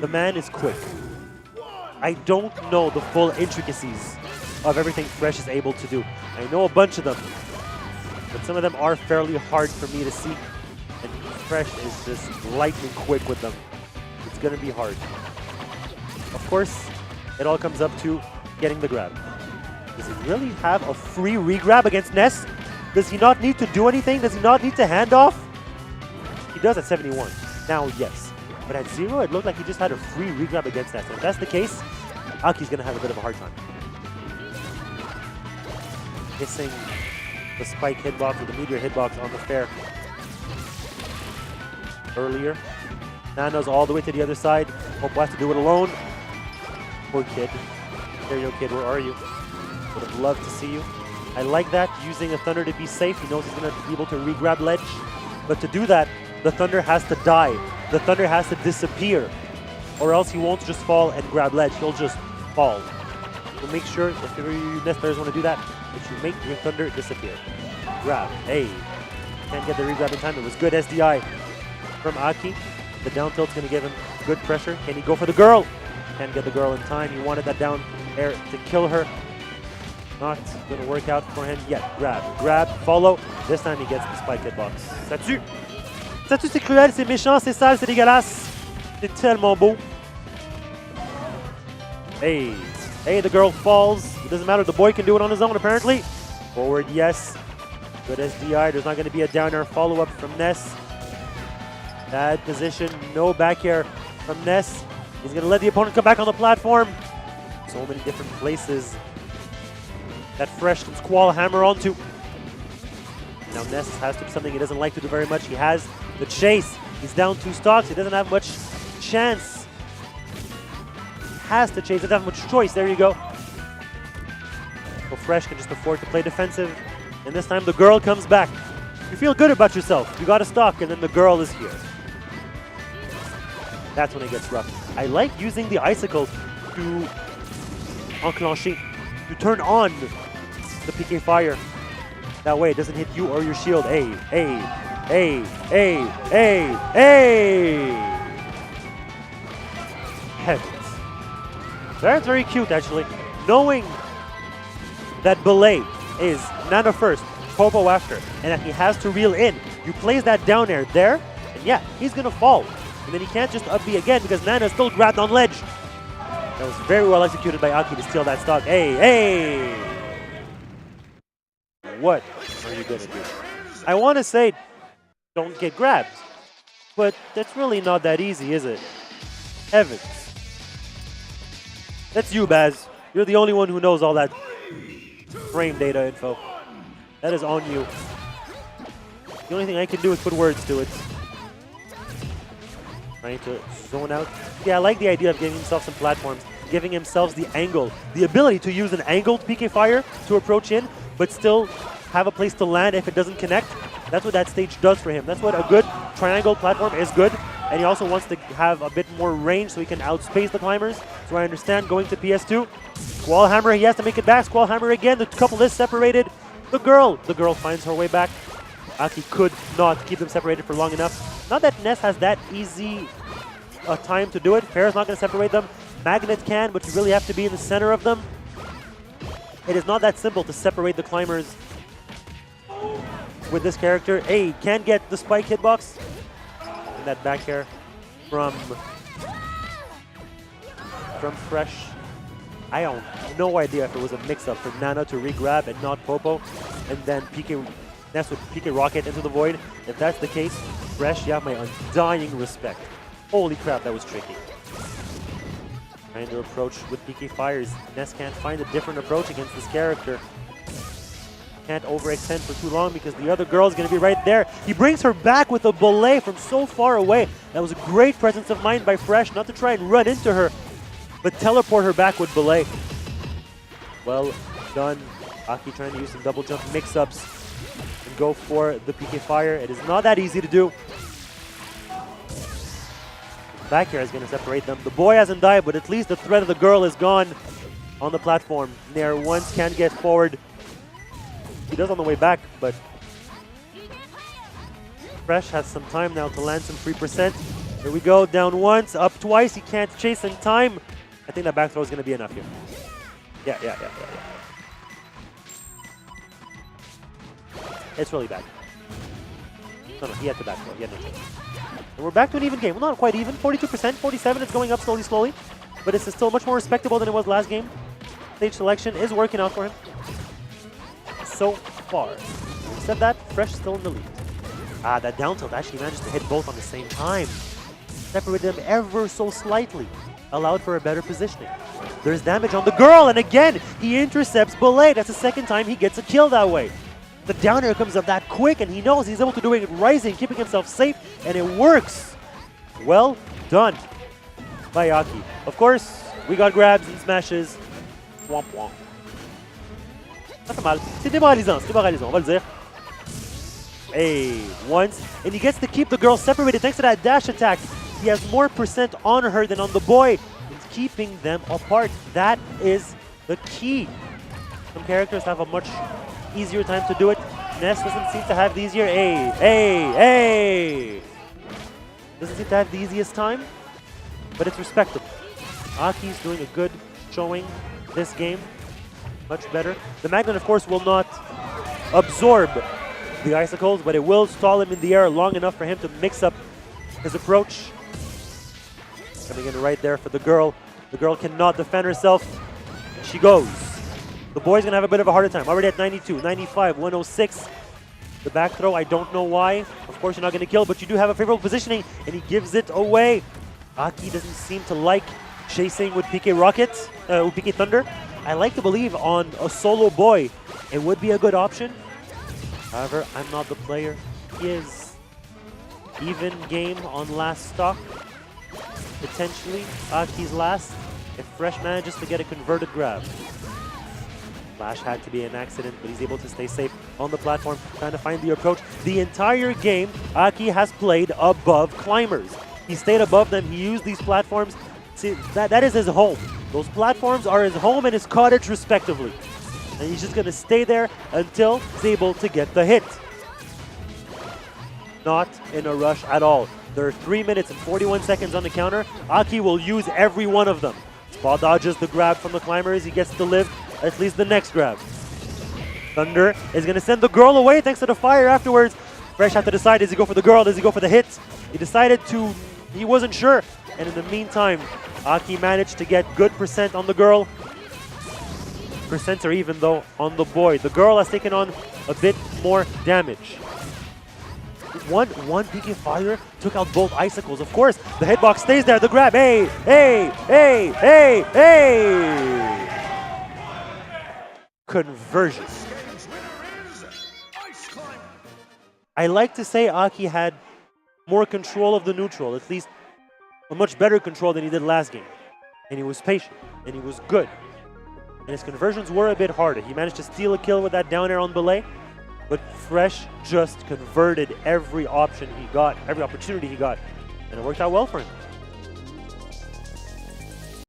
The man is quick. I don't know the full intricacies of everything Phresh is able to do. I know a bunch of them, but some of them are fairly hard for me to see. And Phresh is just lightning quick with them. It's going to be hard. Of course, it all comes up to getting the grab. Does he really have a free regrab against Ness? Does he not need to do anything? Does he not need to hand off? He does at 71. Now, yes. But at 0, it looked like he just had a free regrab against Ness. And if that's the case, Aki's going to have a bit of a hard time. Missing the spike hitbox or the meteor hitbox on the fair earlier. Nano's all the way to the other side. Popo has to do it alone. Poor kid. Stereo kid, where are you? Would have loved to see you. I like that, using a Thunder to be safe. He knows he's going to be able to re-grab ledge. But to do that, the Thunder has to die. The Thunder has to disappear. Or else he won't just fall and grab ledge. He'll just fall. So make sure, if you Ness players want to do that, that you make your Thunder disappear. Grab. Hey. Can't get the re-grab in time. It was good SDI from Aki. The down tilt's going to give him good pressure. Can he go for the girl? Can't get the girl in time. He wanted that down air to kill her. Not going to work out for him yet. Grab, grab, follow. This time he gets the spike hitbox. Ça tue. Ça tue, c'est cruel, c'est méchant, c'est sale, c'est dégueulasse. C'est tellement beau. Hey. Hey, the girl falls. It doesn't matter. The boy can do it on his own, apparently. Forward, yes. Good SDI. There's not going to be a down air follow-up from Ness. Bad position. No back air from Ness. He's going to let the opponent come back on the platform. So many different places that Phresh can squall hammer onto. Now Ness has to do something he doesn't like to do very much. He has the chase. He's down 2 stocks. He doesn't have much chance. He has to chase. He doesn't have much choice. There you go. So Phresh can just afford to play defensive. And this time the girl comes back. You feel good about yourself. You got a stock and then the girl is here. That's when it gets rough. I like using the icicle to enclencher, to turn on the PK fire. That way it doesn't hit you or your shield. Hey, hey, hey, hey, hey, hey! Heavens. That's very cute, actually. Knowing that Belay is Nano first, Popo after, and that he has to reel in, you place that down air there, and yeah, he's gonna fall. And then he can't just up B again because Nana is still grabbed on ledge. That was very well executed by Aki to steal that stock. Hey, hey! What are you gonna do? I want to say don't get grabbed, but that's really not that easy, is it? Heavens. That's you, Baz. You're the only one who knows all that frame data info. That is on you. The only thing I can do is put words to it. Trying to zone out. Yeah, I like the idea of giving himself some platforms, giving himself the angle, the ability to use an angled PK fire to approach in, but still have a place to land if it doesn't connect. That's what that stage does for him. That's what a good triangle platform is good. And he also wants to have a bit more range so he can outspace the climbers. So I understand going to PS2. Squall Hammer, he has to make it back. Squall Hammer again. The couple is separated. The girl finds her way back. Aki could not keep them separated for long enough. Not that Ness has that easy a time to do it. Fair's not going to separate them. Magnet can, but you really have to be in the center of them. It is not that simple to separate the climbers with this character. Hey, can get the spike hitbox. And that back air from Phresh. I have no idea if it was a mix-up for Nana to re-grab and not Popo, and then Ness would PK Rocket into the void. If that's the case, Phresh, you have my undying respect. Holy crap, that was tricky. Trying to approach with PK Fires. Ness can't find a different approach against this character. Can't overextend for too long because the other girl is going to be right there. He brings her back with a belay from so far away. That was a great presence of mind by Phresh, not to try and run into her, but teleport her back with belay. Well done. Aki trying to use some double jump mix-ups and go for the PK Fire. It is not that easy to do. Back here is going to separate them. The boy hasn't died, but at least the threat of the girl is gone on the platform. Nair once can get forward. He does on the way back, but Phresh has some time now to land some free percent. Here we go, down once, up twice. He can't chase in time. I think that back throw is going to be enough here. Yeah. It's really bad. No, he had to back throw. He had no chance. And we're back to an even game. Well, not quite even. 42%, 47. It's going up slowly. But it's still much more respectable than it was last game. Stage selection is working out for him. So far. Having said that, Phresh still in the lead. That down tilt actually managed to hit both on the same time. Separated them ever so slightly. Allowed for a better positioning. There's damage on the girl, and again, he intercepts Belay. That's the second time he gets a kill that way. The down air comes up that quick, and he knows he's able to do it rising, keeping himself safe, and it works. Well done by Aki. Of course, we got grabs and smashes. Womp womp. Pas fait mal. C'est démoralisant, on va le dire. Hey, once, and he gets to keep the girl separated thanks to that dash attack. He has more percent on her than on the boy. He's keeping them apart. That is the key. Some characters have a much easier time to do it. Ness doesn't seem to have the easier. Hey! Doesn't seem to have the easiest time, but it's respectable. Aki's doing a good showing this game. Much better. The Magnet, of course, will not absorb the icicles, but it will stall him in the air long enough for him to mix up his approach. Coming in right there for the girl. The girl cannot defend herself. And she goes. The boy's going to have a bit of a harder time. Already at 92, 95, 106. The back throw, I don't know why. Of course, you're not going to kill, but you do have a favorable positioning, and he gives it away. Aki doesn't seem to like chasing with PK Rocket, with PK Thunder. I like to believe on a solo boy, it would be a good option. However, I'm not the player. He is. Even game on last stock. Potentially, Aki's last, if Phresh manages to get a converted grab. Flash had to be an accident, but he's able to stay safe on the platform, trying to find the approach. The entire game, Aki has played above climbers. He stayed above them, he used these platforms. See, that is his home. Those platforms are his home and his cottage, respectively. And he's just going to stay there until he's able to get the hit. Not in a rush at all. There are 3 minutes and 41 seconds on the counter. Aki will use every one of them. Ball dodges the grab from the climbers. He gets to live at least the next grab. Thunder is going to send the girl away thanks to the fire afterwards. Phresh had to decide, does he go for the girl, does he go for the hit? He decided to, he wasn't sure. And in the meantime, Aki managed to get good percent on the girl. Percents are even though on the boy. The girl has taken on a bit more damage. One PK fire took out both icicles. Of course, the hitbox stays there. The grab, hey! Conversion. I like to say Aki had more control of the neutral, at least a much better control than he did last game. And he was patient, and he was good. And his conversions were a bit harder. He managed to steal a kill with that down air on Belay. But Phresh just converted every option he got, every opportunity he got, and it worked out well for him.